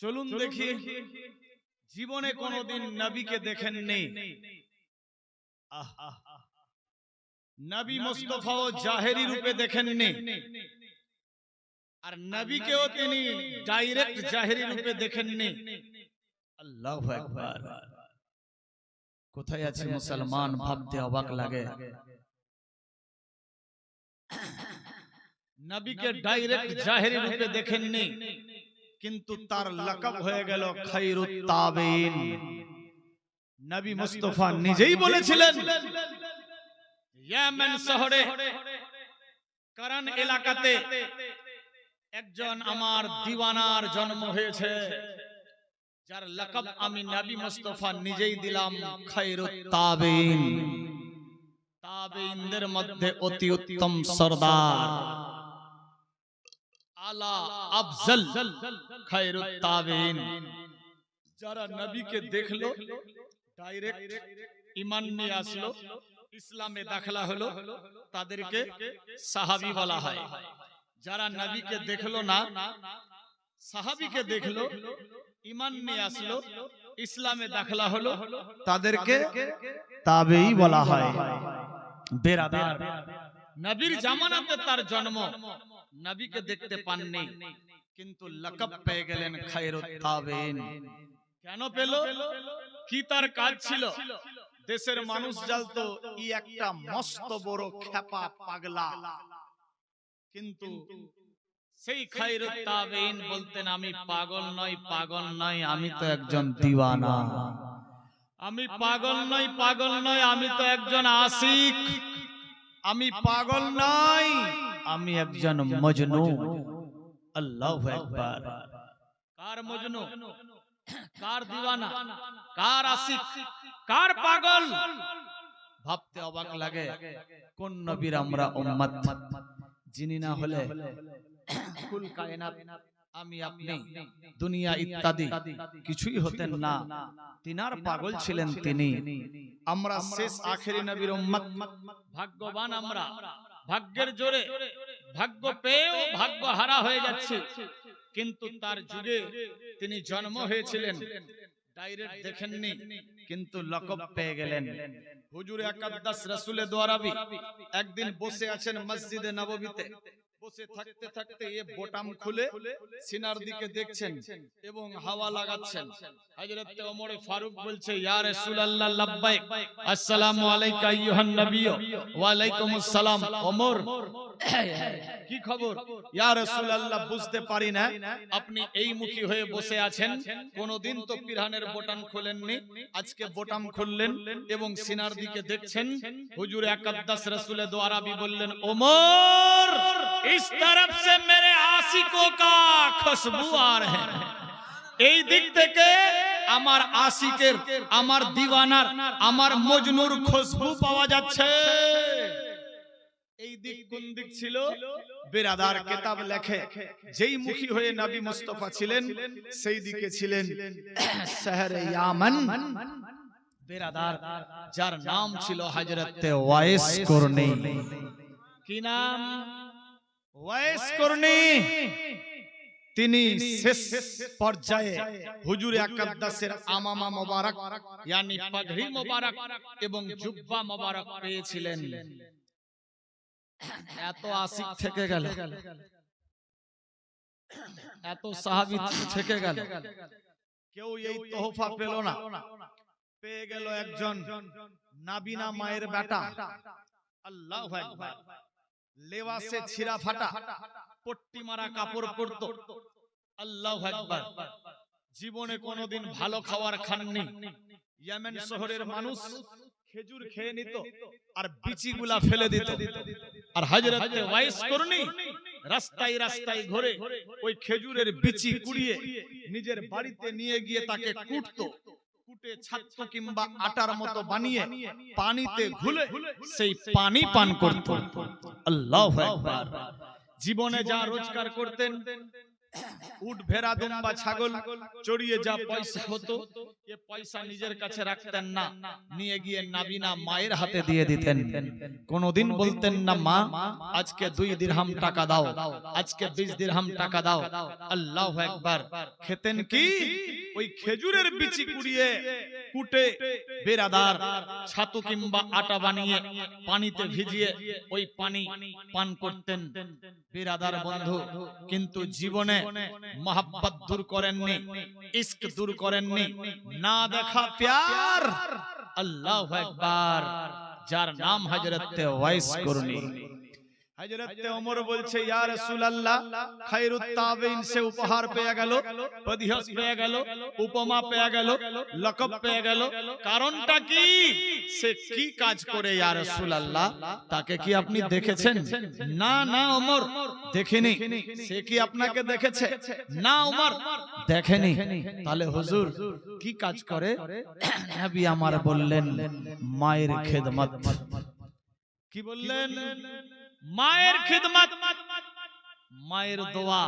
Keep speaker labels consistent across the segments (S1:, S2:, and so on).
S1: চলুন দেখি, জীবনে কোনোদিন নবীকে দেখেননি। নবী মুস্তাফাও জাহেরি রূপে দেখেননি, আর নবীকেও তিনি ডাইরেক্ট জাহেরি রূপে দেখেননি। আল্লাহু আকবার। কোথায় আছে মুসলমান, ভাবতে অবাক লাগে। নবীকে ডাইরেক্ট জাহেরি রূপে দেখেননি, কিন্তু তার লাকাব হয়ে গেল খায়রুত তাবিঈন। নবী মুস্তাফা নিজেই বলেছিলেন, ইয়েমেন শহরে কারান এলাকাতে একজন আমার দিওয়ানার জন্ম হয়েছে, যার লাকাব আমি নবী মুস্তাফা নিজেই দিলাম খায়রুত তাবিঈন। তাবিঈনদের মধ্যে অতি উত্তম সরদার, আলা আফজল খায়রুত তাবিঈন। যারা নবীকে দেখলো ডাইরেক্ট ঈমান নিয়ে আসলো, ইসলামে দাখিলা হলো, তাদেরকে সাহাবী বলা হয়। যারা নবীকে দেখলো না, সাহাবীকে দেখলো, ঈমান নিয়ে আসলো, ইসলামে দাখিলা হলো, তাদেরকে তাবেঈ বলা হয়। বেরাদার, নবীর জামানাতে তার জন্ম, নবীকে দেখতে পাননি, কিন্তু লাকাব পেয়ে গেলেন খায়রুত তাবিঈন। কেন পেল? কি তার কাজ ছিল? দেশের মানুষ জানতো ই একটা মস্ত বড় খেপা পাগলা, কিন্তু সেই খায়রুত তাবিঈন বলতেন, আমি পাগল নই, পাগল নই, আমি তো একজন দিওয়ানা। আমি পাগল নই, পাগল নই, আমি তো একজন আশিক। আমি পাগল নই, আমি একজন মজনু। আল্লাহু আকবার। কার মজনু, কার দিওয়ানা, কার আশিক, কার পাগল? ভাবতে অবাক লাগে। কোন নবীর আমরা উম্মত, যিনি না হলে কুল কায়নাত, আমি আপনি, দুনিয়া ইত্যাদি কিছুই হতেন না। তিনার পাগল ছিলেন তিনি। আমরা শেষ আখেরি নবীর উম্মত, ভাগ্যবান আমরা। ভাগ্যের জোরে, ভাগ্য পেয়েও ভাগ্য হারা হয়ে যাচ্ছে, কিন্তু তার যুগে তিনি জন্ম হয়েছিলেন, ডাইরেক্ট দেখেননি, কিন্তু লকব পেয়ে গেলেন। হুজুরে আকদ্দাস রাসূলে দোয়ারাবি একদিন বসে আছেন মসজিদে নববীতে। বসে থাকতে থাকতে এ বোতাম খুলে সিনার দিকে দেখছেন এবং হাওয়া লাগাচ্ছেন। হযরত ওমর ফারুক বলছে, ইয়া রাসূলুল্লাহ লাব্বাইক, আসসালামু আলাইকা আইয়ুহান নবী। ওয়া আলাইকুমুস সালাম। ওমর, কি খবর? ইয়া রাসূলুল্লাহ, বুঝতে পারি না আপনি এই মুখী হয়ে বসে আছেন, কোনদিন তো পিরহানের বোতাম খোলেননি, আজকে বোতাম খুললেন এবং সিনার দিকে দেখছেন। হুজুরে আকদ্দাস রাসূলে দোয়ারাবি বললেন, ওমর, इस तरफ से मेरे आशिकों का खुशबू आ रहे हैं। এই দিক থেকে আমার আশিকের, আমার দিওয়ানার, আমার মজনুর খুশবু পাওয়া যাচ্ছে। এই দিক কোন দিক ছিল? বেরাদার কিতাব লেখে, যেই মুখী হয়ে নবী মুস্তাফা ছিলেন সেই দিকে ছিলেন শহরে ইয়ামান। বেরাদার, যার নাম ছিল হযরত ওয়াইস করনী। কি নাম? ওয়াইস করনী। তিনি শেষ পর্যায়ে হুজুরে আকদ্দাসের আমামা মোবারক, yani পাগড়ি মোবারক এবং জুব্বা মোবারক পেয়েছিলেন। এত আশিক থেকে গেল, এত সাহাবী থেকে গেল, কেউ এই তোহফা পেল না। পেয়ে গেল একজন নাবিনা মায়ের বেটা। আল্লাহু আকবার। লেবাসে ছিঁড়া ফাটা, পট্টি মারা কাপড় পরতো। আল্লাহু আকবার। জীবনে কোনোদিন ভালো খাবার খাননি। ইয়েমেন শহরের মানুষ খেজুর খেয়ে নিত আর বিচিগুলা ফেলে দিত, আর হযরত ওয়াইস করনী রাস্তায় রাস্তায় ঘুরে ওই খেজুরের বিচি কুড়িয়ে নিজের বাড়িতে নিয়ে গিয়ে তাকে কুটতো। কুটে ছাত্র কিংবা আটার মতো বানিয়ে পানিতে ঘুলে সেই পানি পান করত। আল্লাহু আকবার। জীবনে যা রোজগার করতেন উট ভেড়া দুম্বা ছাগল চড়িয়ে যা পয়সা হতো এ পয়সা নিজের কাছে রাখতেন না, নিয়ে গিয়ে নাবিনা মায়ের হাতে দিয়ে দিতেন। কোনদিন বলতেন না মা আজকে 2 দিরহাম টাকা দাও, আজকে 20 দিরহাম টাকা দাও। আল্লাহু আকবার। খেতেন কি? ওই খেজুরের বিচি কুড়িয়ে কুটে বেরাদার ছাতু কিংবা আটা বানিয়ে পানিতে ভিজিয়ে ওই পানি পান করতেন বেরাদার বন্ধু। কিন্তু জীবনে মোহাব্বত দূর করেননি, ইশক দূর করেননি, না দেখা প্যার। আল্লাহু আকবার। যার নাম হযরত ওয়াইস করনি। হযরত ওমর বলছে ইয়া রাসূলুল্লাহ খায়রুত তাবেইন সে উপহার পেয়ে গেল, পদিহস পেয়ে গেল, উপমা পেয়ে গেল, লকব পেয়ে গেল, কারণটা কি? সে কি কাজ করে ইয়া রাসূলুল্লাহ? তাকে কি আপনি দেখেছেন? না না ওমর দেখিনি। সে কি আপনাকে দেখেছে? না ওমর দেখেনি। তাহলে হুজুর কি কাজ করে? নবী আমার বললেন মায়ের খেদমত। কি বললেন? মায়ের খিদমত, মায়ের দোয়া।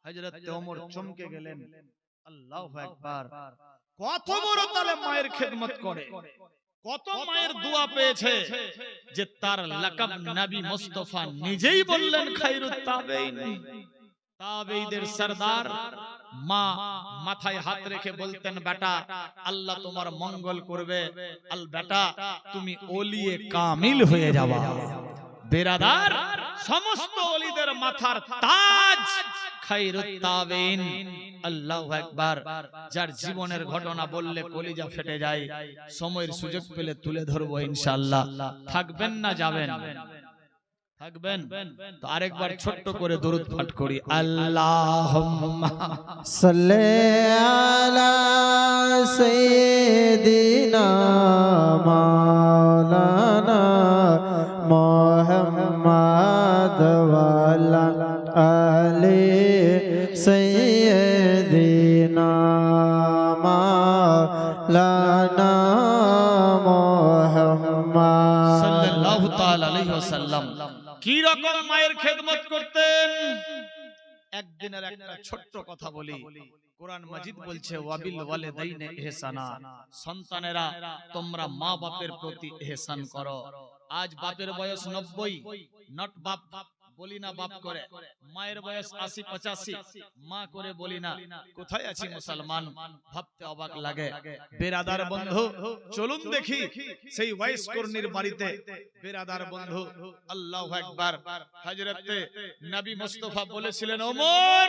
S1: হযরত ওমর চমকে গেলেন। আল্লাহু আকবার। কত বড় তাহলে মায়ের খিদমত করে, কত মায়ের দোয়া পেয়েছে যে তার লাকাব নবী মুস্তাফা নিজেই বললেন খায়রুত তাবেইন। তাবেঈদের সরদার মা মাথায় হাত রেখে বলতেন বেটা আল্লাহ তোমার মঙ্গল করবে, আল বেটা তুমি ওলিয়ে কামিল হয়ে যাবা। বেরাদার সমস্ত ওলিদের মাথার তাজ খায়রুত তাবেইন। আল্লাহু আকবার। যার জীবনের ঘটনা বললে কলিজা ফেটে যায়। সময়ের সুযোগ পেলে তুলে ধরবো ইনশাআল্লাহ। থাকবেন না যাবেন? থাকবেন তো আরেকবার ছোট্ট করে দরুদ পাঠ করি। আল্লাহুম্মা
S2: সাল্লি আলা সাইয়্যিদিনা মাওলানা মুহাম্মদ ওয়া আলা আলি সাইয়্যিদিনা মাওলানা মুহাম্মদ
S1: সাল্লাল্লাহু তাআলা আলাইহি ওয়াসাল্লাম কি রকম মায়ের খেদমত করতেন? একদিনের একটা ছোট্ট কথা বলি। কোরআন মাজিদ বলছে ওয়াবিল ওয়ালিদাইনি ইহসানা, সন্তানেরা তোমরা মা বাপের প্রতি ইহসান করো। আজ বাপের বয়স 90, নট বাপ বলি না বাপ করে, মায়ের বয়স 80-85 মা করে বলি না। কোথায় আছি মুসলমান? ভাবতে অবাক লাগে। বেরাদার বন্ধু চলুন দেখি সেই ওয়াইস কর্ণীর বাড়িতে। বেরাদার বন্ধু আল্লাহু আকবার। হযরতে নবী মুস্তাফা বলেছিলেন ওমর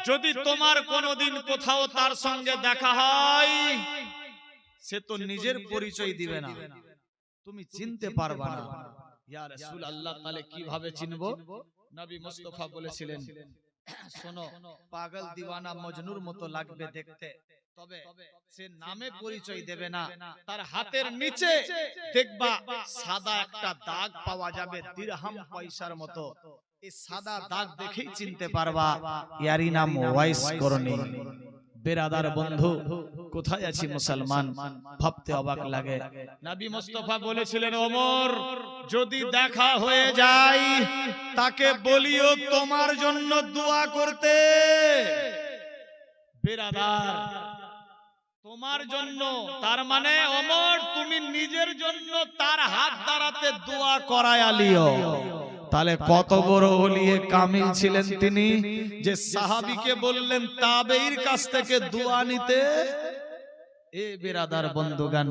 S1: যদি তোমার কোনদিন কোথাও তার সঙ্গে দেখা হয় সে তো নিজের পরিচয় দিবে না, তুমি চিনতে পারবা না। ইয়া রাসূলুল্লাহ তাহলে কিভাবে চিনবো? নবী মুস্তাফা বলেছিলেন শোনো পাগল দিওয়ানা মজনুর মতো লাগবে দেখতে, তবে সে নামে পরিচয় দেবে না। তার হাতের নিচে দেখবা সাদা একটা দাগ পাওয়া যাবে দিরহাম পয়সার মতো। এই সাদা দাগ দেখেই চিনতে পারবা ইয়ারই নাম ওয়াইস করনি। বেরাদার বন্ধু কোথায় আছি মুসলমান? ভাবতে অবাক লাগে। নবী মুস্তাফা বলেছিলেন ওমর যদি দেখা হয়ে যায় তাকে বলিও তোমার জন্য দোয়া করতে। বেরাদার তোমার জন্য, তার মানে ওমর তুমি নিজের জন্য তার হাত দ্বারাতে দোয়া করায় আলিও। তাহলে কত বড় ওলিয়ে কামিল ছিলেন তিনি যে সাহাবীকে বললেন তাবেঈর কাছ থেকে দোয়া নিতে। ए बिरादर बंधुगण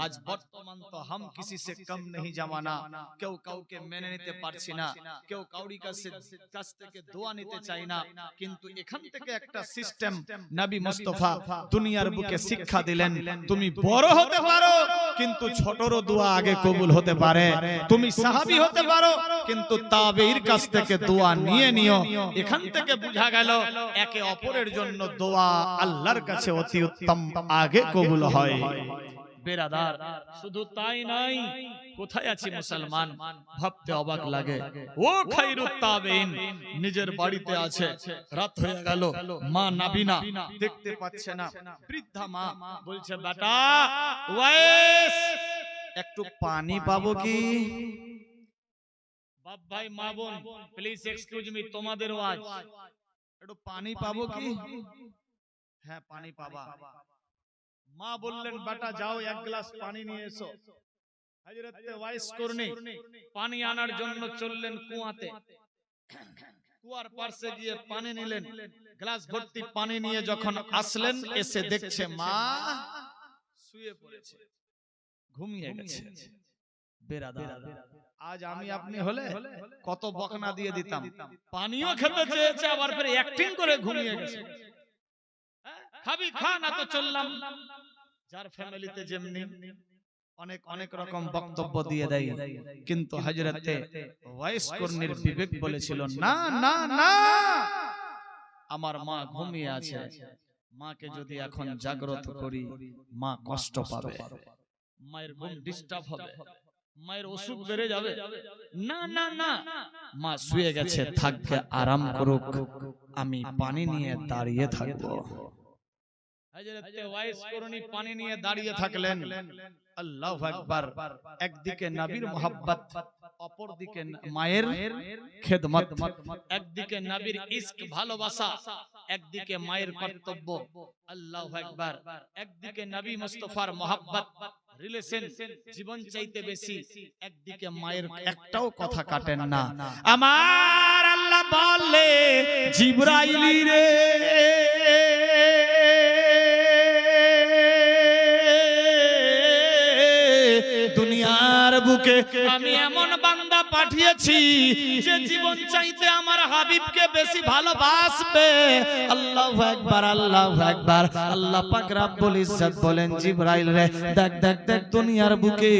S1: आज बर्तमान तो हम किसी से कम नहीं जमाना, केउ काउके मेने निते पारछि ना, केउ काउरी काছে কাছ থেকে দোয়া নিতে চাই না। কিন্তু এখান থেকে একটা সিস্টেম নবী মুস্তাফা দুনিয়ার বুকে শিক্ষা দিলেন, তুমি বড় হতে পারো কিন্তু ছোটরও দোয়া আগে কবুল হতে পারে। তুমি সাহাবী হতে পারো কিন্তু তাবেঈর কাছ থেকে দোয়া নিয়ে নিও। এখান থেকে বোঝা গেল একে অপরের জন্য দোয়া আল্লাহর কাছে অতি উত্তম আগে কবুল হয়। বেরাদার শুধু তাই নাই, কোথায় আছি মুসলমান? ভাবতে অবাক লাগে। ও খায়রুত তাবেঈন নিজের বাড়িতে আছে, রাত হয়ে গেল, মা নাবিনা দেখতে পাচ্ছে না। বৃদ্ধা মা বলছে বেটা ওয়াইস একটু পানি পাবো কি? বাপ ভাই মা বোন প্লিজ এক্সকিউজ মি, তোমাদের আওয়াজ একটু পানি পাবো কি? হ্যাঁ পানি পাবা। মা বললেন বেটা যাও এক গ্লাস পানি নিয়ে এসো। হযরত ওয়াইস করনি পানি আনার জন্য চললেন কুয়াতে। কুয়ার পাশে গিয়ে পানি নিলেন, গ্লাস ভর্তি পানি নিয়ে যখন আসলেন এসে দেখছে মা শুয়ে পড়েছে, ঘুমিয়ে গেছে। বেরাদার, আজ আমি আপনি হলে কত বকনা দিয়ে দিতাম। পানিও খেতে চেয়েছে আবার ফের অ্যাক্টিং করে ঘুমিয়ে গেছে। খাবি খা না তো চললাম। যার ফ্যামিলিতে যেমনি অনেক অনেক রকম বক্তব্য দিয়ে দেয়, কিন্তু হযরতে ওয়াইস করনির বিবেক বলেছিল না না না, আমার মা ঘুমিয়ে আছে, মাকে যদি এখন জাগ্রত করি মা কষ্ট পাবে, মায়ের ঘুম ডিস্টার্ব হবে, মায়ের অসুখ বেড়ে যাবে। না না না, মা শুয়ে গেছে থাকবে, আরাম করুক, আমি পানি নিয়ে দাঁড়িয়ে থাকবো। হযরতে ওয়াইস করনি পানি নিয়ে দাঁড়িয়ে থাকলেন। আল্লাহু আকবার। একদিকে নবীর মোহাব্বত, অপরদিকে মায়ের খেদমত, একদিকে নবীর ইশক ভালোবাসা, একদিকে মায়ের কর্তব্য। আল্লাহু আকবার। একদিকে নবী মুস্তাফার মোহাব্বত রিলেশন জীবন চাইতে বেশি, একদিকে মায়ের একটাও কথা কাটেন না। আমার আল্লাহ বলে জিবরাইল রে দুনিয়ার বুকে আমি এমন বান্দা পাঠিয়েছি যে জীবন চাইতে আমার হাবিবকে বেশি ভালোবাসবে। আল্লাহু আকবার, আল্লাহু আকবার। আল্লাহ পাক রব্বুল ইজ্জত বলেন জিবরাইল রে দেখ দেখ দেখ দুনিয়ার বুকে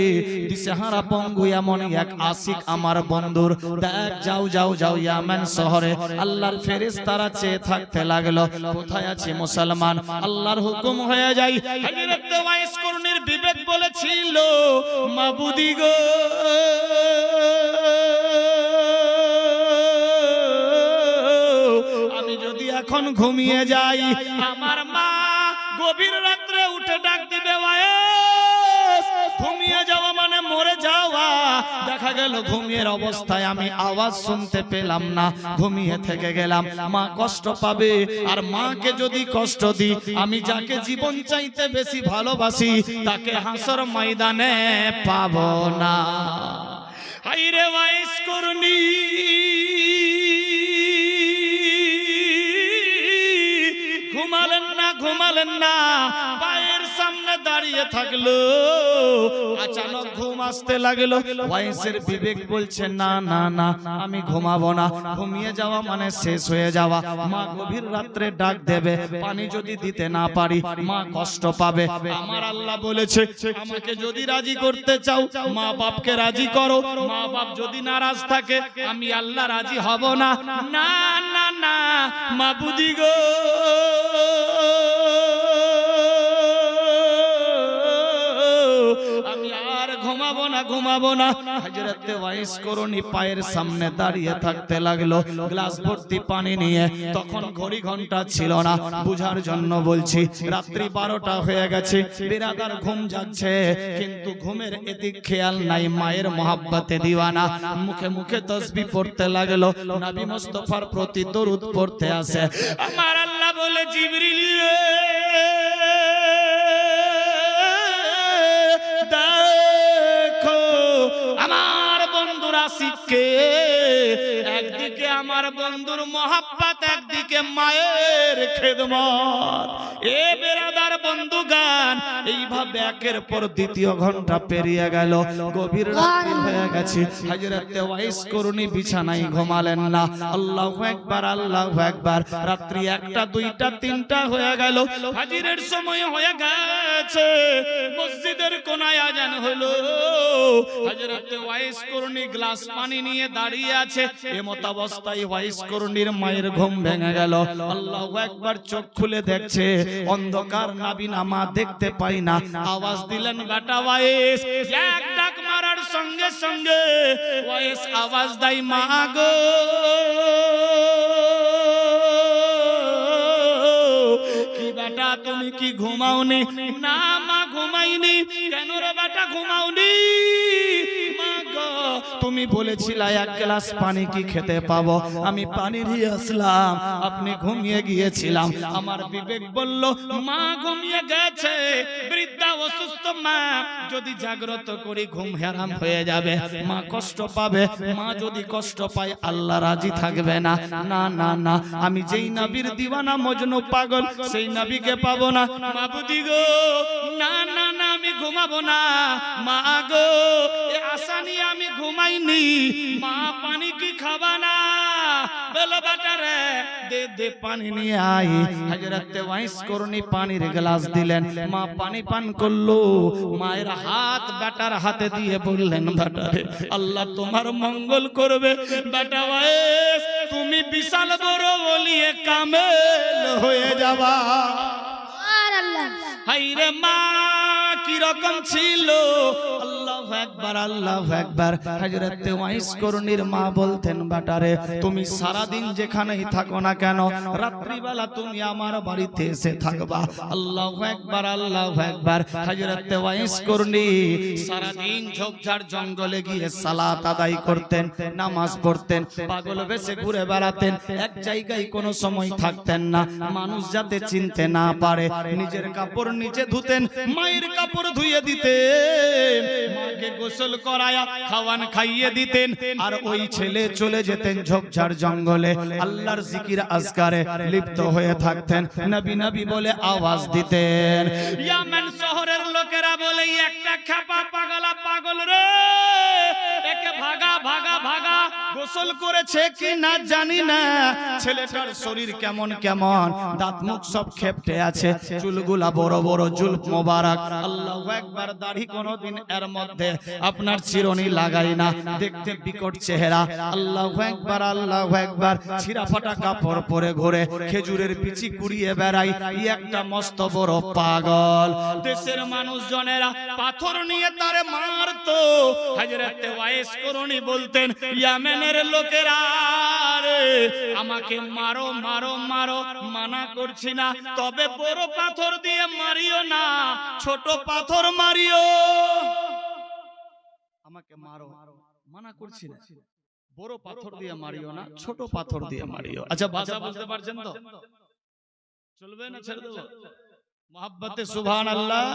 S1: দিশেহারা পঙ্গু এমন এক আশিক আমার বন্ধুর, দেখ যাও যাও যাও ইয়ামান শহরে। আল্লাহর ফেরেশতারা চেয়ে থাকতে লাগলো কোথায় আছে মুসলমান। আল্লাহর হুকুম হয়ে যায়। হযরত ওয়াইস করনির বিবেক বলেছিল মাবুদি গো আমি যদি এখন ঘুমিয়ে যাই আমার মা গভীর রাত্রে উঠে ডাক দিবে ওয়াইস। ঘুমিয়ে যাওয়া মানে মরে যাওয়া। দেখা গেল ঘুমিয়ে অবস্থায় আমি আওয়াজ শুনতে পেলাম না, ঘুমিয়ে থেকে গেলাম, মা কষ্ট পাবে। আর মাকে যদি কষ্ট দিই, আমি যাকে জীবন চাইতে বেশি ভালোবাসি তাকে হাসর ময়দানে পাবো না। হায়রে ওয়াইস করনি ঘুমালেন না, ঘুমালেন না, পায়ের সামনে দাঁড়িয়ে থাকলো। আচানক ঘুম আসতে লাগলো। ওয়াইসের বিবেক বলছে না না না, আমি ঘুমাবো না, ঘুমিয়ে যাওয়া মানে শেষ হয়ে যাওয়া। মা গভীর রাত্রে ডাক দেবে, পানি যদি দিতে না পারি মা কষ্ট পাবে। আমার আল্লাহ বলেছে আমাকে যদি রাজি করতে চাও মা বাপকে রাজি করো, মা বাপ যদি নারাজ থাকে আমি আল্লাহ রাজি হব না। না না না মাবুদি গো আমি আর ঘুমাবো না, ঘুমাবো না। হযরত ওয়াইস করনি পায়ের সামনে দাঁড়িয়ে থাকতে লাগলো গ্লাস ভর্তি পানি নিয়ে। তখন ঘড়ি ঘন্টা ছিল না, বুঝার জন্য বলছি রাত্রি 12টা হয়ে গেছে। বিরাদার ঘুম যাচ্ছে, কিন্তু ঘুমের এদিক খেয়াল নাই, মায়ের মোহাব্বতে দিওয়ানা। মুখে মুখে তাসবিহ পড়তে লাগলো, নবী মুস্তাফার প্রতি দরুদ পড়তে আসে। আমার আল্লাহ বলে জিবরিল দেখো আমার বন্ধুর আশিককে, একদিকে আমার বন্ধুর মোহাব্বত, একদিকে মায়ের খেদমত। এ বেরাদার বন্ধুগান, এইভাবে একের পর দ্বিতীয় ঘন্টা পেরিয়ে গেল, গভীর রাত্রি হয়ে গেছে। হযরত ওয়াইস করনি বিছানায় ঘুমালেন না। আল্লাহু আকবার, আল্লাহু আকবার। রাত্রি 1টা 2টা 3টা হয়ে গেল, ফাজরের সময় হয়ে গেছে। মসজিদের কোনায় আজান হলো। হযরত ওয়াইস করনি গ্লাস পানি নিয়ে দাঁড়িয়ে আছে। এমত অবস্থায় ওয়াইস করনির মায়ের ঘুম ভেঙে গেল। আল্লাহু আকবার। চোখ খুলে দেখছে অন্ধকার, নাবিনা মা দেখতে পাই না। আওয়াজ দিলেন বেটা ওয়াইস। এক ডাক মারার সঙ্গে সঙ্গে ওয়াইস আওয়াজ দেয় মা গো কি বেটা তুমি কি ঘুমাওনি? না মা ঘুমাইনি। কেন রে বেটা ঘুমাওনি? মা গো গো তুমি বলেছিলে এক গ্লাস পানি কি খেতে পাবো, আমি পানি দিয়ে আসলাম, আপনি ঘুমিয়ে গিয়েছিলাম। আমার বিবেক বলল মা ঘুমিয়ে গেছে, বৃদ্ধা অসুস্থ মা, যদি জাগ্রত করি ঘুম হারাম হয়ে যাবে, মা কষ্ট পাবে, মা যদি কষ্ট পায় আল্লাহ রাজি থাকবে না। না না না, আমি যেই নবীর দিওয়ানা মজনু পাগল সেই নবীকে পাবো না। মাবুদি গো না না না, আমি ঘুমাবো না। মা গো এ আশা নিয়ে আমি ঘুমাইনি, মা পানি কি খাবা না? বলো বেটা রে দে দে পানি নিয়ে আই। হযরত ওয়াইস করনি পানির গ্লাস দিলেন, মা পানি পান করলো। মায়ের হাত বেটার হাতে দিয়ে বললেন বেটা রে আল্লাহ তোমার মঙ্গল করবে। বেটা ওয়াইস তুমি বিশাল বড় ওলিয়ে কামেল হয়ে যাবা। হাইরে মা কি রকম ছিল, আল্লাহু আকবার আল্লাহু আকবার। হযরত ওয়াইস করনির মা বলতেন বেটারে তুমি সারা দিন যেখানেই থাকো না কেন, রাত্রি বেলা তুমি আমার বাড়িতে এসে থাকবা। আল্লাহু আকবার আল্লাহু আকবার। হযরত ওয়াইস করনি সারা দিন ঝোপঝাড় জঙ্গলে গিয়ে সালাত আদায় করতেন, নামাজ পড়তেন, পাগল বেশে ঘুরে বেড়াতেন, এক জায়গায় কোনো সময় থাকতেন না, মানুষ যাতে চিনতে না পারে। নিজের কাপড় নিজে ধুতেন, মায়ের কাপড় ধুয়ে দিতেন, মাকে গোসল করায়া খাওয়ান খাইয়ে দিতেন, আর ওই ছেলে চলে যেতেন ঝোপঝাড় জঙ্গলে, আল্লাহর জিকির আজকারে লিপ্ত হয়ে থাকতেন, নবী নবী বলে আওয়াজ দিতেন। ইয়ামান শহরের লোকেরা বলে একটা খাপা পাগলা পাগল রে, একে ভাগা ভাগা ভাগা, গোসল করেছে কি না জানি না, ছেলেটার শরীর কেমন কেমন, দাঁত মুখ সব খেপটে আছে, চুলগুলা বড় বড় চুল মোবারক। আল্লাহু আকবার। দাড়ি কোনদিন এর মধ্যে আপনার চিরুনি লাগাই না, দেখতে বিকট চেহারা। আল্লাহু আকবার আল্লাহু আকবার। ছিঁড়া ফাটা কাপড় পরে ঘোরে, খেজুরের বিচি কুড়িয়ে বেড়াই, একটা মস্ত বড় পাগল। দেশের মানুষজনেরা পাথর নিয়ে তারে মারতো। হযরত ওয়াইস করনি বলতেন ইয়ামেনের লোকেরা রে আমাকে মারো মারো মারো, মানা করছি না, তবে বড় পাথর দিয়ে মারিও না, ছোট পাথর মারিও। আমাকে মারো, মানা করছি না, বড় পাথর দিয়ে মারিও না, ছোট পাথর দিয়ে মারিও। আচ্ছা ভাষা বুঝতে পারছেন তো? চলবে না ছেড়ে দেবো? মোহাব্বতে সুবহানাল্লাহ।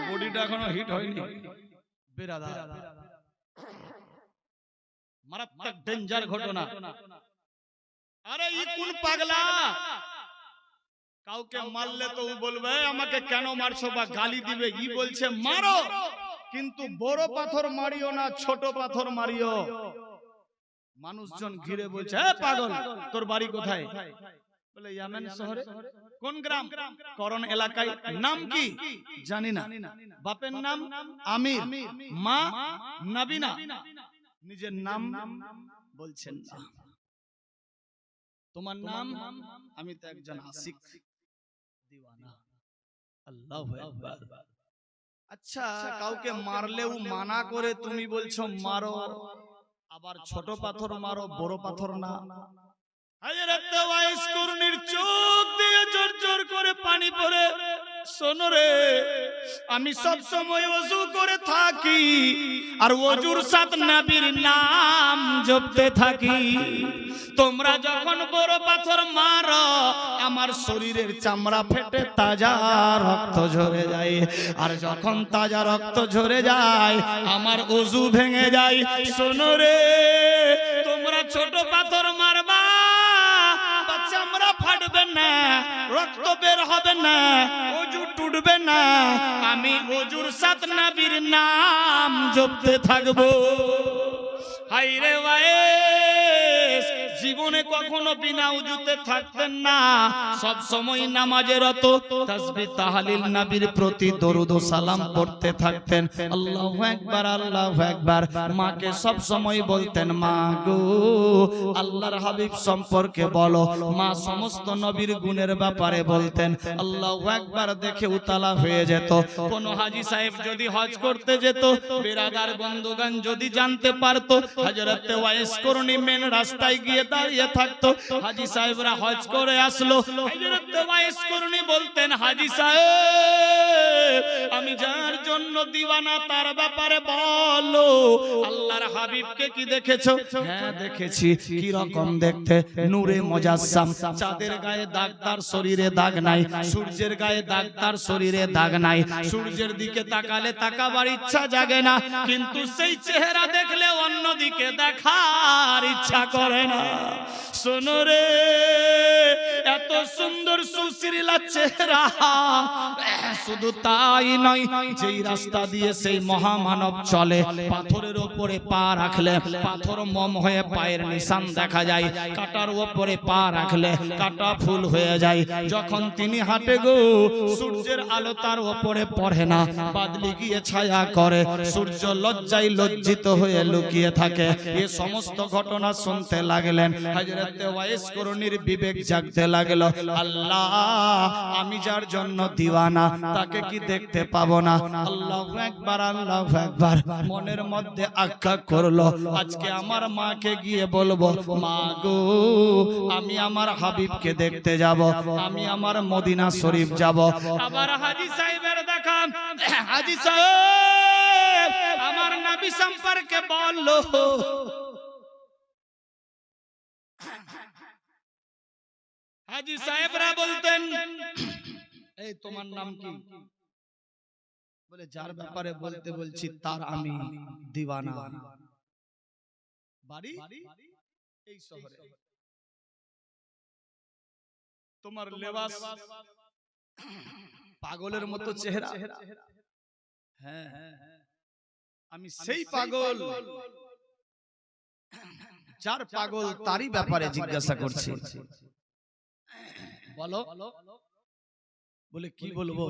S1: বডিটা এখনো হিট হয়নি বেরাদা, মারাত্মক ডেঞ্জার ঘটনা। আরে ই কোন পাগলা, কাউকে মারলে তো ও বলবে আমাকে কেন মারছো বা গালি দিবে, ই বলছে মারো, কিন্তু বড় পাথর মারিও না, ছোট পাথর মারিও। মানুষজন ঘিরে বলছে এ পাগল তোর বাড়ি কোথায়? বলে ইয়ামেন শহরে। কোন গ্রাম? করণ এলাকায়। নাম কি? জানি না। বাপের নাম আমির, মা নাবিনা। নিজের নাম বলছেন না। তোমার নাম? আমি তো একজন আশিক দিওয়ানা। আল্লাহু আকবার। আচ্ছা কাউকে মারলেও মানা করে, তুমি বলছো মারো, আবার ছোট পাথর মারো, বড় পাথর না। হযরত ওয়াইস করনির চোখ দিয়ে জোর জোর করে পানি পড়ে। শোনো রে, আমি সব সময় ওযু করে থাকি, আর ওযুর সাথে নবীর নাম জপতে থাকি। তোমরা যখন বড় পাথর মারো, আমার শরীরের চামড়া ফেটে তাজা রক্ত ঝরে যায়, আর যখন তাজা রক্ত ঝরে যায় আমার ওযু ভেঙে যায়। শোনো রে, তোমরা ছোট পাথর মারবা, চামড়া ফাটবে না, রক্ত বের হবে না, ওযু টুটবে না, আমি ওযুর সাথে নবীর নাম জপতে থাকবো। হায়রে ওয়াইস জীবনে কখনো বিনা ওযুতে থাকতেন না, সব সময় নামাজে রত, তাসবিহ তাহলিল নবীর প্রতি দরুদ ও সালাম পড়তে থাকতেন। আল্লাহু আকবার আল্লাহু আকবার। মাকে সব সময় বলতেন মা গো আল্লাহর হাবিব সম্পর্কে বলো। মা সমস্ত নবীর গুণের ব্যাপারে বলতেন। আল্লাহু আকবার দেখে উতালা হয়ে যেত। কোন হাজী সাহেব যদি হজ করতে যেত, বিরাদার বন্ধুগণ যদি জানতে পারতো, হযরত ওয়াইস করনি মেন রাস্তায় গিয়ে দাঁড়িয়ে থাকতো। হাজী সাহেবরা হজ করে আসলো, হযরত ওয়াইস করনি বলতেন হাজী সাহেব আমি যার জন্য দিওয়ানা তার ব্যাপারে বলো। আল্লাহর হাবিবকে কি দেখেছো? হ্যাঁ দেখেছি। কি রকম দেখতে? নূরে মুজাসসাম, চাঁদের গায়ে দাগ তার শরীরে দাগ নাই, সূর্যের গায়ে দাগ তার শরীরে দাগ নাই। সূর্যের দিকে তাকালে তাকাবার ইচ্ছা জাগে না, কিন্তু সেই চেহারা দেখলে অন্যদিকে দেখার ইচ্ছা করে না। শোনো রে, এত সুন্দর সুশীলা চেহারা, শুধু তাই নয়, যেই রাস্তা দিয়ে সেই মহামানব চলে, পাথরের উপরে পা রাখলে পাথর মম হয়ে পায়ের নিশান দেখা যায়, কাটার উপরে পা রাখলে কাটা ফুল হয়ে যায়। যখন তিনি হাঁটে গো, সূর্যের আলো তার উপরে পড়ে না, বাদলি গিয়ে ছায়া করে, সূর্য লজ্জায় লজ্জিত হয়ে লুকিয়ে থাকে। এই সমস্ত ঘটনা শুনতে লাগলেন। হযরত ওয়াইস করণীর বিবেক জাগতে লাগলো। আল্লাহ, আমি যার জন্য দিওয়ানা তাকে কি দেখতে পাবো না? আল্লাহু আকবার, আল্লাহু আকবার। মনের মধ্যে আজ্ঞা করলো, আজকে আমার মাকে গিয়ে বলবো, মা গো, আমি আমার হাবিবকে দেখতে যাব, আমি আমার মদিনা শরীফ যাব। আবার হাজী সাহেবের দেখা, হাজী সাহেব আমার নবী সম্পর্কে বললো। হাজী সাহেবরা বলতেন, এই তোমার নাম কি? বলে, যার ব্যাপারে বলতে বলছি তার আমি দিওয়ানা। বাড়ি এই শহরে। তোমার লেবাস পাগলের মতো চেহারা। হ্যাঁ, আমি সেই পাগল, যার পাগল তারই ব্যাপারে জিজ্ঞাসা করছি। বলো। বলে, কি বলবো?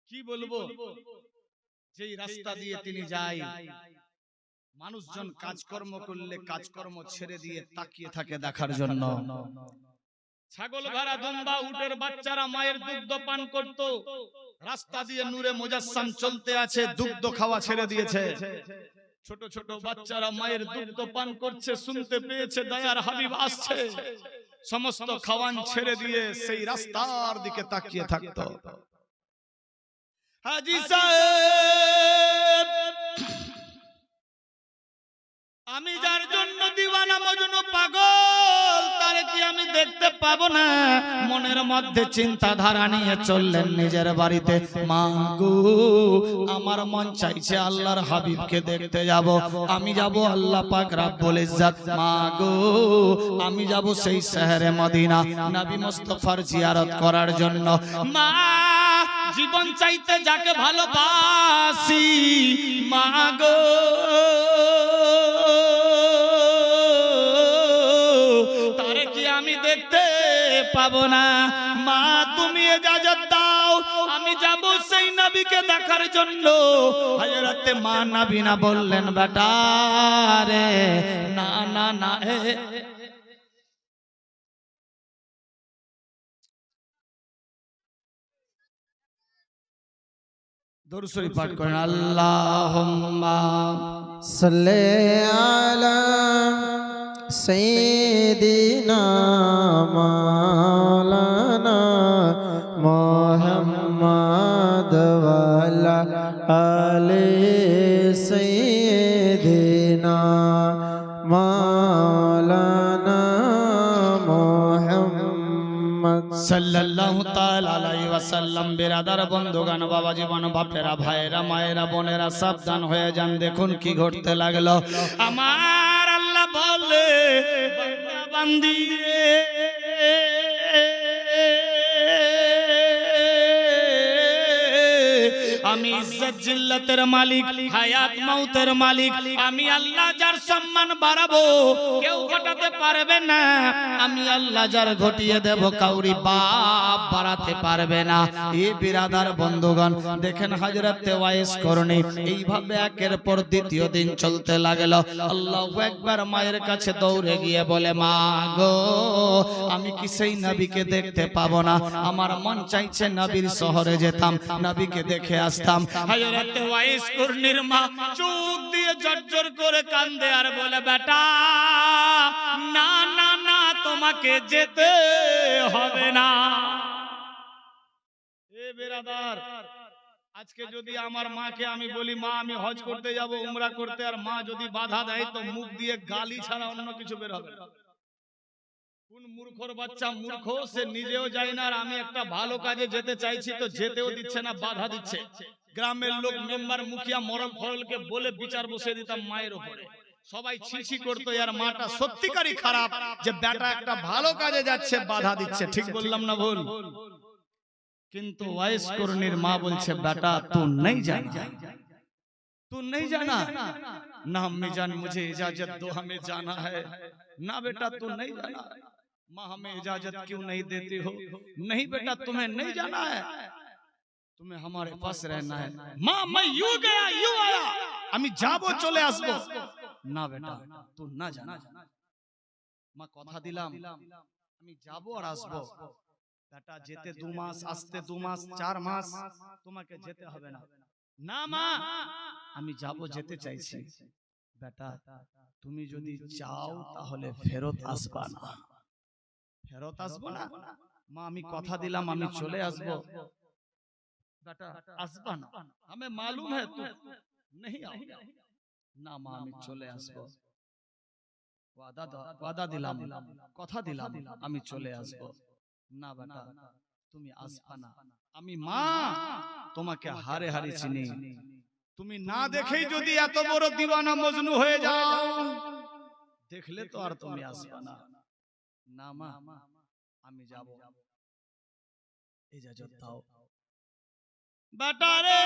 S1: কি বলবো? যেই রাস্তা দিয়ে তিনি যায়, মানুষজন কাজকর্ম করলে কাজকর্ম ছেড়ে দিয়ে তাকিয়ে থাকে দেখার জন্য। ছাগল ভেড়া দুম্বা উটের বাচ্চারা মায়ের দুগ্ধ পান করত, রাস্তা দিয়ে নূরে মুজাসসাম চলতে আছে, দুগ্ধ খাওয়া ছেড়ে দিয়েছে। ছোট ছোট বাচ্চারা মায়ের দুগ্ধ পান করছে, শুনতে পেয়েছে দয়ার হাবিব আসছে, সমস্ত খাওয়ান ছেড়ে দিয়ে সেই রাস্তার দিকে তাকিয়ে থাকতো। হাজী সাহেব, আমি যার জন্য দিওয়ানা মজনু পাগল, তার কি আমি দেখতে পাবো না? মনের মধ্যে চিন্তাধারা নিয়ে চললেন নিজের বাড়িতে। মা গো, আমার মন চাইছে আল্লাহর হাবিবকে দেখতে যাব, আমি যাব আল্লাহ পাক রব্বুল ইজ্জত। মা গো, আমি যাব সেই শহরে মদিনা, নবী মুস্তাফার জিয়ারত করার জন্য। মা, জীবন চাইতে যাকে ভালোবাসি, মা গো, তারে কি আমি দেখতে পাবো না? মা, তুমি ইজাজত দাও, আমি যাব সেই নবীকে দেখার জন্য। হযরতে মা নবীনা বললেন, বেটা রে, না না না, দরুদ শরীফ পাঠ করেন। আল্লাহুম্মা
S2: সাল্লি আলা সাইয়্যিদিনা মাওলানা মুহাম্মদ ওয়া আলা আলি সাইয়্যিদিনা মাওলানা মুহাম্মদ
S1: সাল্লাল্লাহু তাআলা আলাইহি ওয়াসাল্লাম। বিরাদার বন্ধুগণ, বাবা জীবন, বাপেরা, ভাইয়েরা, মায়েরা, বোনেরা, সাবধান হয়ে যান। দেখুন কি ঘটতে লাগলো। আমার আল্লাহ বলে, বান্দা বান্দি রে, আমি ইজ্জত জিল্লাতের মালিক, হায়াত মউতের মালিক, আমি আল্লাহ যার সম্মান বাড়াবো কেউ ঘটাতে পারবে না, আমি আল্লাহ যার ঘটিয়ে দেব কাউরি বাপ বাড়াতে পারবে না। এই বিরাদার বন্ধুগণ, দেখেন হযরত ওয়াইস করণী এইভাবে একের পর দ্বিতীয় দিন চলতে লাগলো। আল্লাহু আকবার। মায়ের কাছে দৌড়ে গিয়ে বলে, মা গো, আমি কি সেই নবীকে দেখতে পাবো না? আমার মন চাইছে নবীর শহরে যেতাম, নবীকে দেখে আসতাম। হযরত ওয়াইস করণীর মা চোখ দিয়ে ঝরঝর করে কান্দে আর বলে, বেটা, না না না, তোমার আমাকে যেতে হবে না। এ বেরাদার, আজকে যদি আমার মাকে আমি বলি মা আমি হজ করতে যাব, উমরা করতে, আর মা যদি বাধা দেয় তো মুখ দিয়ে গালি ছাড়া অন্য কিছু বের হবে না। কোন মূর্খর বাচ্চা মূর্খ, সে নিজেও যায় না আর আমি একটা ভালো কাজে যেতে চাইছি তো যেতেও দিচ্ছে না, বাধা দিচ্ছে। গ্রামের লোক, মেম্বার, মুখিয়া, মরম ফরলকে বলে বিচার বসিয়ে দিতাম মায়ের উপরে। সবাই ছিছি করতো, আর মাটা সত্যিকারই খারাপ যে বেটা একটা ভালো কাজে যাচ্ছে বাধা দিচ্ছে। ঠিক বললাম না ভুল? কিন্তু ওয়াইস করনির মা বলছে বেটা তু नहीं जाना, तू नहीं जाना ना, अम्मी जान मुझे इजाजत दो, हमें जाना है ना। बेटा तू नहीं जाना, माँ हमें इजाजत क्यों नहीं देती हो? नहीं बेटा तुम्हें नहीं जाना है, तुम्हें हमारे पास रहना है। माँ मैं यूं गया यूं आया, আমি যাবো চলে আসবো না। বেটা तू ना जाना, মা কথা দিলাম আমি যাবো আর আসবো। বেটা যেতে 2 মাস, আসতে 2 মাস, 4 মাস, তোমাকে যেতে হবে না। না মা আমি যাবো, যেতে চাইছি। বেটা তুমি যদি চাও তাহলে ফেরত আসবা না। ফেরত আসবো না মা, আমি কথা দিলাম আমি চলে আসবো। বেটা আসবা না, हमें मालूम है तू नहीं आओगे। না মা আমি চলে আসবো, ওয়াদা দিলাম, কথা দিলাম আমি চলে আসবো। না বেটা তুমি আসবা না, আমি মা তোমাকে হারে হারে চিনি। তুমি না দেখেই যদি এত বড় দিওয়ানা মজনু হয়ে যাও, দেখলে তো আর তুমি আসবা না। না মা আমি যাব, ইজাজত দাও। বেটা রে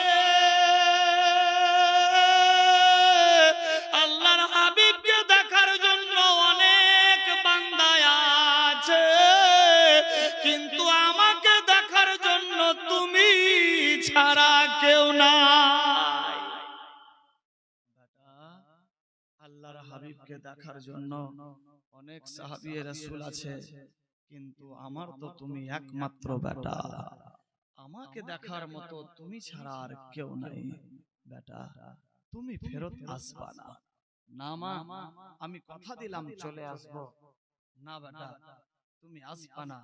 S1: আল্লাহর হাবিবকে দেখার জন্য অনেক বান্দা আছে, কিন্তু আমাকে দেখার জন্য তুমি ছাড়া কেউ নাই। বেটা আল্লাহর হাবিবকে দেখার জন্য অনেক সাহাবী রাসূল আছে, কিন্তু আমার তো তুমি একমাত্র বেটা। আমাকে দেখার মতো তুমি ছাড়া আর কেউ নাই। বেটা তুমি ফেরত আসবা না। না মা আমি কথা দিলাম চলে আসবো। না বেটা তুমি আসবা না,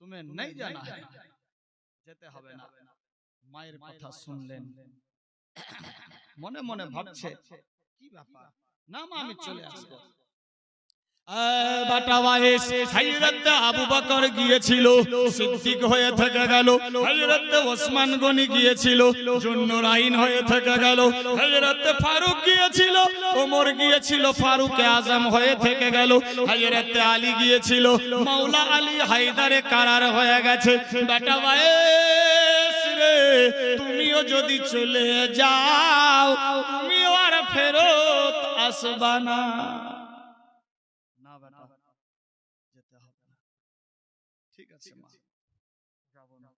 S1: তুমি नहीं जाना है, যেতে হবে না। মায়ের কথা শুনলেন, মনে মনে ভাবছে কি ব্যাপার, না মা আমি চলে আসবো। বেটা ওয়াইস হযরত আবু বকর গিয়েছিল, সিদ্দিক হয়ে থেকে গেল। হযরত ওসমান গনি গিয়েছিল, জুন্নুরাইন হয়ে থেকে গেল। হযরত ফারুক গিয়েছিল, ওমর গিয়েছিল, ফারুক আজম হয়ে থেকে গেল। হযরত আলী গিয়েছিল, মাওলা আলী হায়দারে কারার হয়ে গেছে। বেটা ওয়াইস রে তুমিও যদি চলে যাও তুমিও আর ফেরত আসবা না। যেতে হবে না। ঠিক আছে মা, যাব না।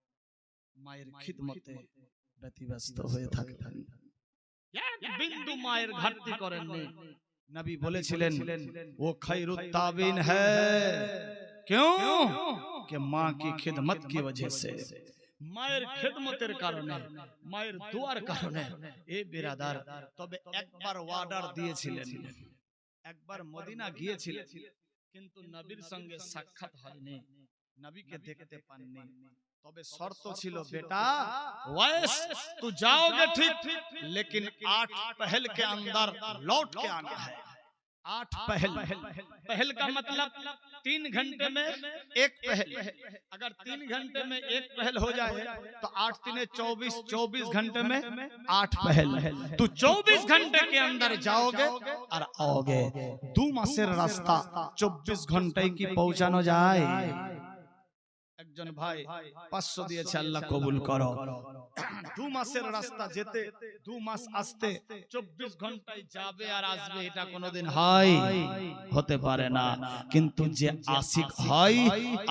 S1: মায়ের খিদমতে ব্যতিব্যস্ত হয়ে থাকতেন, এক বিন্দু মায়ের ঘাটতি করেননি। নবী বলেছিলেন ও খৈরুত তাবিন হ্যায়, क्यों कि माँ की खिदमत की वजह से, মায়ের খিদমতের কারণে, মায়ের দোয়ার কারণে। এই বিরাদার তবে একবার অর্ডার দিয়েছিলেন, একবার মদিনা গিয়েছিলেন, কিন্তু নবীর সঙ্গে সাক্ষাৎ হয়নি, নবীকে দেখতে পাননি। তবে শর্ত ছিল বেটা ওয়াইস तू जाओगे ठीक, लेकिन 8 पहल के अंदर लौट के आना है। 8 पहल, पहल का मतलब 3 घंटे में 1 पहल। अगर 3 घंटे में 1 पहल हो जाए तो 8 3 24, 24 घंटे में 8 पहल। तो 24 घंटे के अंदर जाओगे और आओगे। 2 मासेर रास्ता 24 घंटे की पहुंचानो जाए। একজন ভাই 500 দিয়েছে, আল্লাহ কবুল করো। 2 মাসের রাস্তা যেতে 2 মাস আসতে 24 ঘন্টায় যাবে আর আসবে, এটা কোনোদিন হয়? হতে পারে না। কিন্তু যে আশিক হয়,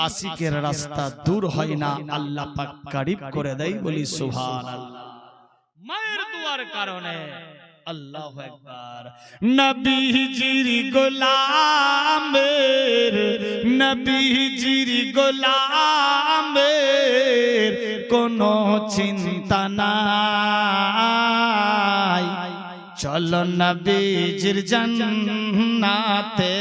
S1: আশিকের রাস্তা দূর হয় না, আল্লাহ পাক করিব করে দেয়। বলি সুবহানাল্লাহ। মায়ের দুয়ার কারণে। আল্লাহু আকবার। নবীজির গোলামের, নবীজির গোলামের কোনো চিন্তা নাই, চলো নবীজির জান্নাতে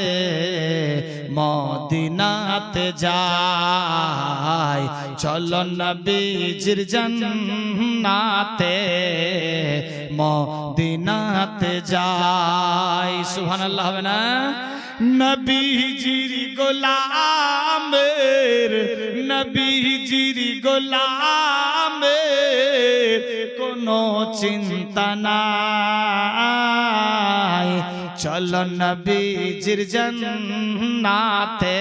S1: মদিনাতে যাই চলো নবীজির জান্নাতে মদিনাতে যাই সুবহানাল্লাহ হবে না নবীজির গোলামের নবীজির গোলামের কোনো চিন্তা নাই চলো নবীজির জান্নাতে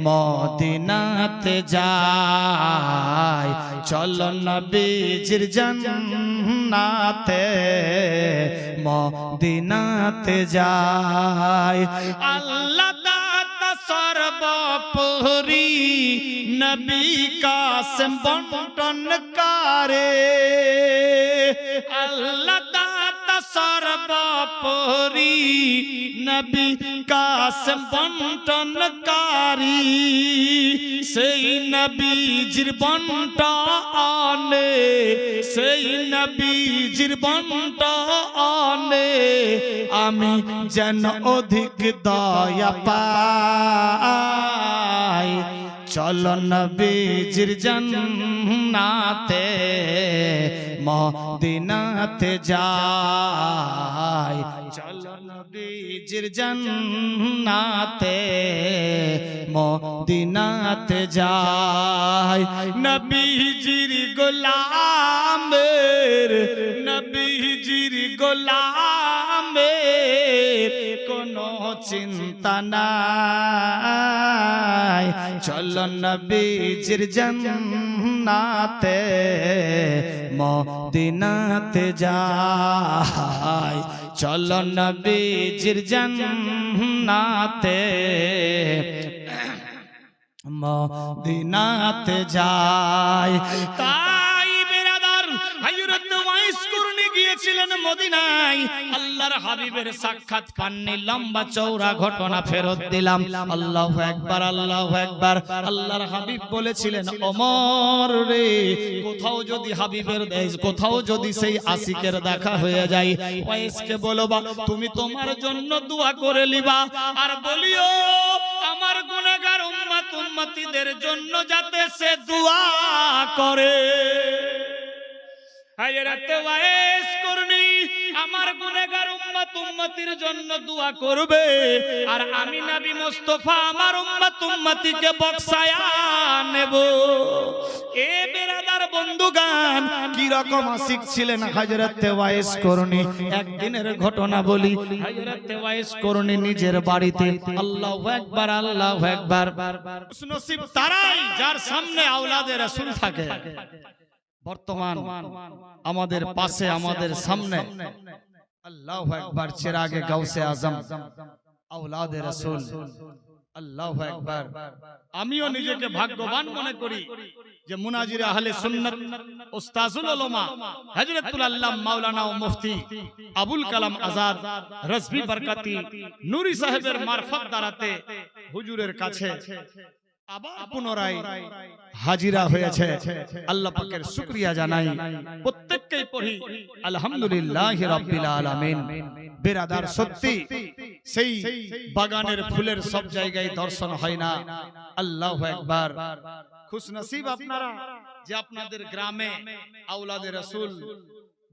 S1: মদিনাতে যাই চলো নবীজির জান্নাতে মদিনাতে যাই আল্লাহ দাতা সর্বোপরি নবী কাসেম বন্টন করে আল্লাহ দাতা সর্বোপরি নবী কাসেম বন্টনকারী সেই নবীজির বন্টনে সেই নবীজির বন্টনে আমি যেন অধিক দয়া পাই চলো নবীজির জান্নাতে মদিনাতে যাই চলো নবীজির জান্নাতে মদিনাতে যাই নবীজির গোলামের নবীজির গোলামের কোনো চিন্তা নাই চলো নবীজির জান্নাতে মদিনাতে যাই চলো নবীজির জান্নাতে মদিনাতে যাই তাই বেরাদার হযরত ওয়াইস কুরনি গিয়েছিলেন মদিনায় আল্লাহর হাবিবের সাক্ষাৎ পাননি লম্বা চওড়া ঘটনা ফেরত দিলাম আল্লাহু আকবার আল্লাহু আকবার আল্লাহর হাবিব বলেছিলেন ওমর রে কোথাও যদি হাবিবের কোথাও যদি সেই আশিকের দেখা হয়ে যায় ওয়াইসকে বলবা তুমি তোমার জন্য দোয়া করে লিবা আর বলিও আমার গুনাহগার উম্মত উম্মতিদের জন্য যাতে সে দোয়া করে হযরত ওয়াইস কুরনি আমার গুনাহগার উম্মত উম্মতির জন্য দোয়া করবে আর আমি নবী মুস্তাফা আমার উম্মত উম্মতিকে বক্সায়া নেব এ বেরাদার বন্ধুগান কি রকম আশিক ছিলেন হযরত ওয়াইস কুরনি একদিনের ঘটনা বলি হযরত ওয়াইস কুরনি নিজের বাড়িতে আল্লাহু আকবার আল্লাহু আকবার নসিব তারাই যার সামনে আওলাদে রাসূল থাকে বর্তমান আমাদের পাশে আমাদের সামনে আল্লাহু আকবার চিরাগে গাউসে আজম আওলাদে রাসূল আল্লাহু আকবার আমিও নিজেকে ভাগ্যবান মনে করি যে মুনাজির আহলে সুন্নাত উস্তাজুল উলামা হযরতুল আল্লাহ মাওলানা ও মুফতি আবুল কালাম আজাদ রাজভি বরকতি নূরি সাহেবের মারফত দ্বারাতে হুজুরের কাছে আবার পুনরায় হাজিরা হয়েছে আল্লাহ পাকের শুকরিয়া জানাই প্রত্যেককেই পড়ি আলহামদুলিল্লাহি রাব্বিল আলামিন বেরাদার সত্যি সেই বাগানের ফুলের সব জায়গায় দর্শন হয় না আল্লাহু আকবার খুশনসিব আপনারা যে আপনাদের গ্রামে আওলাদে রাসূল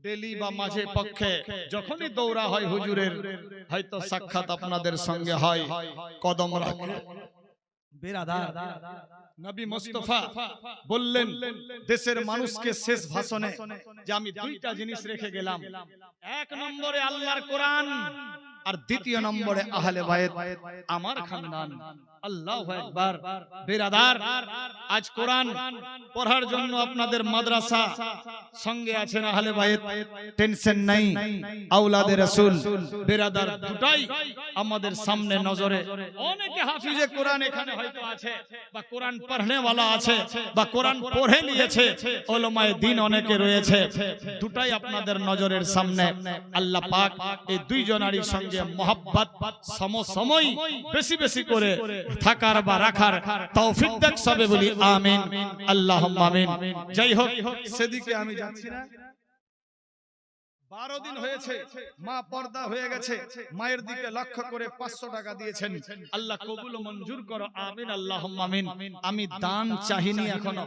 S1: ডেলি বা মাঝে পক্ষে যখনই দৌড়া হয় হুজুরের হয়তো সাক্ষাৎ আপনাদের সঙ্গে হয় কদম রাখে বেরাদার নবী মুস্তাফা বললেন দেশের মানুষকে শেষ ভাষণে যে আমি দুইটা জিনিস রেখে গেলাম এক নম্বরে আল্লাহর কোরআন আর দ্বিতীয় নম্বরে আহলে বায়ত আমার খানদান আল্লাহু আকবার বেরাদার আজ কোরআন পড়ার জন্য আপনাদের মাদ্রাসা সঙ্গে আছেন আহলে বায়ত টেনশন নাই আওলাদে রাসূল বেরাদার দুটাই আমাদের সামনে নজরে অনেকে হাফিজে কোরআন এখানে হয়তো আছে বা কোরআন পড়নে वाला আছে বা কোরআন পড়ে নিয়েছে উলামায়ে দ্বীন অনেকে রয়েছে দুটাই আপনাদের নজরের সামনে আল্লাহ পাক এই দুই জনারই সঙ্গে মোহাব্বত সমসময় বেশি বেশি করে থাকার বা রাখার তৌফিক দেখ সবে বলি আমিন আল্লাহুম্মা আমিন যাই হোক সেদিকে আমি যাচ্ছি না 12 দিন হয়েছে, মা পর্দা হয়ে গেছে, মায়ের দিকে লক্ষ্য করে 500 টাকা দিয়েছেন। আল্লাহ কবুল ও মঞ্জুর করো, আমিন আল্লাহুম্মা আমিন। আমি দান চাহিনি এখনো,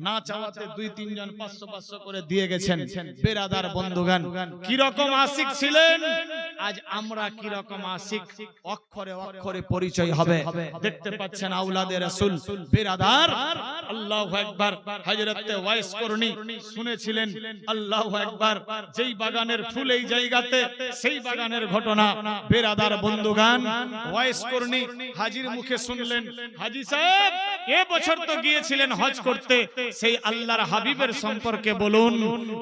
S1: না চাওয়াতে 2-3 জন 500 করে দিয়ে গেছেন। বেরাদার বন্ধুগান, কি রকম আশিক ছিলেন, আজ আমরা কি রকম আশিক, অক্ষরে অক্ষরে পরিচয় হবে। দেখতে পাচ্ছেন আওলাদে রাসূল। বেরাদার, আল্লাহু আকবার। হযরতে ওয়াইস করনি শুনেছিলেন, আল্লাহু আকবার, যেই বাগানের ফুল এই জায়গাতে, সেই বাগানের ঘটনা। বেরাদার বন্ধুগান, ওয়াইস করনি হাজির মুখে শুনলেন, হাজী সাহেব এ বছর তো গিয়েছিলেন হজ করতে, সেই আল্লাহর হাবিবের সম্পর্কে বলুন।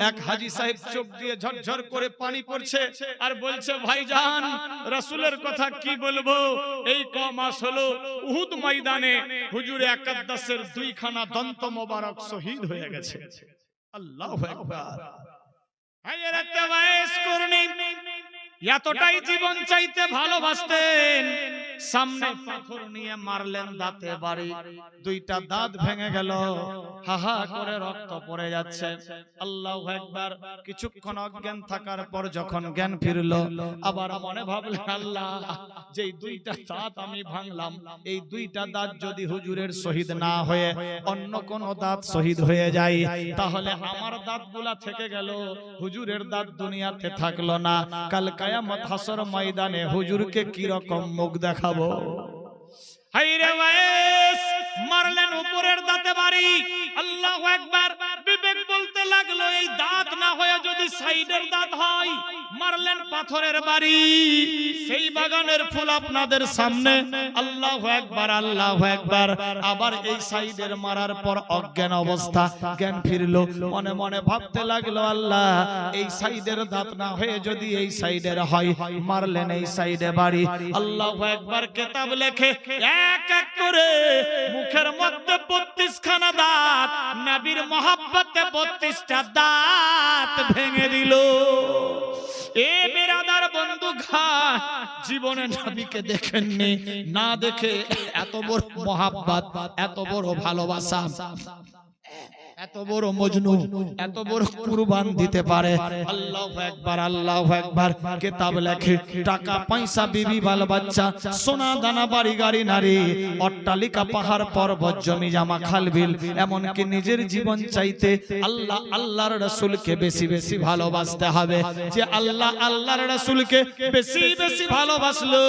S1: এক হাজী সাহেব চোখ দিয়ে ঝরঝর করে পানি পড়ছে আর বলছে, ভাইজান রাসূলের কথা কি বলবো, এই ক মাস হলো উহুদ ময়দানে হুজুরে আকদ্দাসের 2খানা দন্ত মোবারক শহীদ হয়ে গেছে। আল্লাহু আকবার। হযরত ওয়াইস করনি এতটাই জীবন চাইতে ভালোবাসতেন, সামনে পাথর নিয়ে মারলেন দাঁতে বাড়ি, 2টা দাঁত ভেঙে গেল, হাহা করে রক্ত পড়ে যাচ্ছে। আল্লাহু আকবার। কিছুক্ষণ অজ্ঞান থাকার পর যখন জ্ঞান ফিরলো, আবার মনে ভাবলেন, আল্লাহ যেই 2টা দাঁত আমি ভাঙলাম, এই 2টা দাঁত যদি হুজুরের শহীদ না হয়ে অন্য কোন দাঁত শহীদ হয়ে যায়, তাহলে আমার দাঁতগুলা থেকে গেল, হুজুরের দাঁত দুনিয়াতে থাকলো না। কাল কিয়ামত হাসর ময়দানে হুজুরকে কি রকম মুখ দেখাবো। হায়রে ওয়াইস মারলেন উপরের দাঁতে বাড়ি। আল্লাহু আকবার। বিবেক বলতে লাগলো, এই দাঁত না হয়ে যদি সাইডের দাঁত হয়। মারলেন পাথরের বাড়ি, সেই বাগানের ফুল আপনাদের সামনে। আল্লাহু আকবার, আল্লাহু আকবার। আবার এই সাইডের মারার পর অজ্ঞান অবস্থা, জ্ঞান ফিরলো, মনে মনে ভাবতে লাগলো, আল্লাহ এই সাইডের দাঁত না হয়ে যদি এই সাইডের হয়। মারলেন এই সাইডে বাড়ি। আল্লাহু আকবার। কিতাব লেখে এক এক করে মুখের মধ্যে 32খানা দাঁত, নবীর মহব্বতে 32টা দাঁত ভেঙে দিল। এ বেরাদার বন্ধু খান, জীবনে নবীকে দেখেননি, না দেখে এত বড় মহব্বত, এত বড় ভালোবাসা, এত বড় মজনু, এত বড় কুরবান দিতে পারে। আল্লাহু আকবার, আল্লাহু আকবার। কিতাব লেখে টাকা পয়সা বিবি বাল বাচ্চা, সোনা দানা বাড়ি গাড়ি নারী, অট্টালিকা পাহাড় পর্বত জমি জামা খাল বিল, এমনকি নিজের জীবন চাইতে আল্লাহ আল্লাহর রাসূলকে বেশি বেশি ভালোবাসতে হবে। যে আল্লাহ আল্লাহর রাসূলকে বেশি বেশি ভালোবাসলো,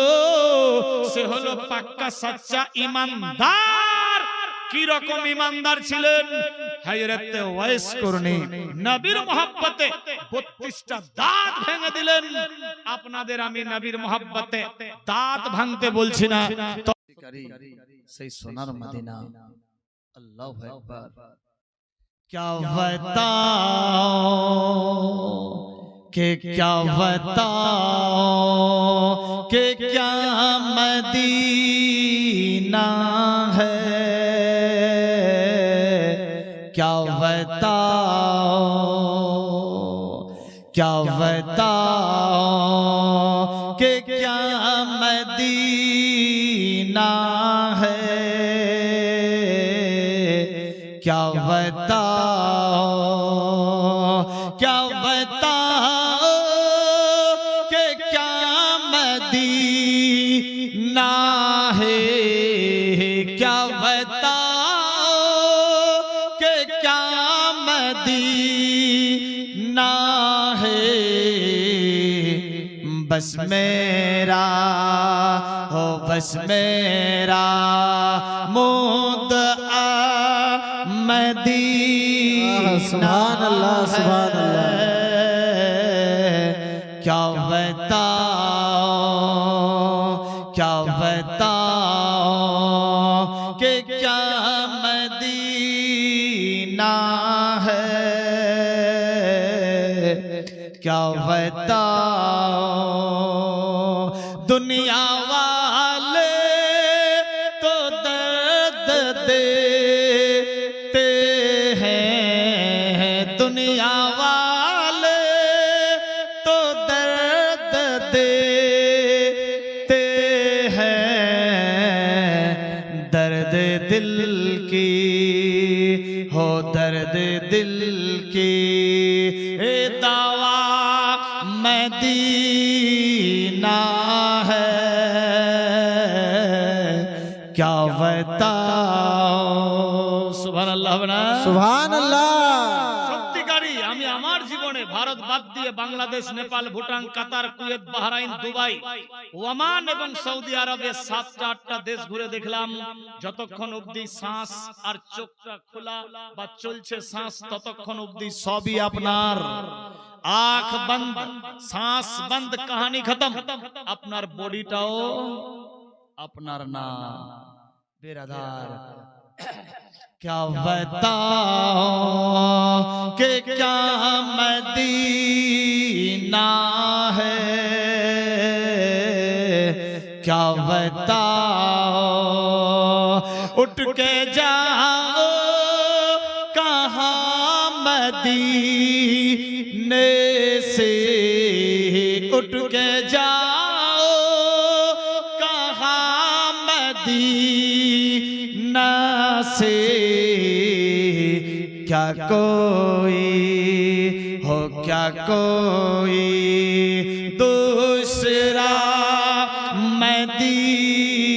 S1: সে হলো পাক্কা সাচ্চা ঈমানদার। কি রকম ঈমানদার ছিলেন হযরতে ওয়াইস করনি, নবীর মহব্বতে 32টা দাঁত ভেঙে দিলেন। আপনাদের আমি নবীর মহব্বতে দাঁত ভাঙতে বলছি না, সেই সোনার মদিনা। আল্লাহু আকবার। क्या बताओ कि क्या बताओ कि क्या मदीना है, क्या बताओ कि क्या मदीना है, क्या बताओ कि क्या मदीना है, क्या बताओ कि क्या मदीना है। बस मेरा हो बस मेरा मुद्दा मदीना।
S2: सुभान अल्लाह, सुभान अल्लाह।
S1: क्या बताओ कि क्या मदीना है, क्या बताओ। दुनिया वाले तो दर्द देते हैं, दुनिया वाले तो दर्द देते हैं। दर्द दिल की हो, दर्द दिल की दावा क्या बताओ। सुबहानाल्लाহ बना
S2: সুবহান আল্লাহ।
S1: সত্যিকারী আমি আমার জীবনে ভারত বাদ দিয়ে বাংলাদেশ, নেপাল, ভুটান, কাতার, কুয়েত, বাহরাইন, দুবাই, ওমান এবং সৌদি আরবে 7-8টা দেশ ঘুরে দেখলাম। যতক্ষণ অবধি শ্বাস আর চোখটা খোলা বা চলছে শ্বাস, ততক্ষণ অবধি সবই আপনার। आंख बंद, सांस बंद, कहानी खत्म। अपनार बॉडीटाओ अपनार ना बेरादार। क्या बताओ कि क्या मदीना है, क्या बताओ उठ के जाओ कहाँ मदीने से, उठ के जाओ कहाँ मदीना से। क्या कोई हो, क्या कोई दूसरा मदीना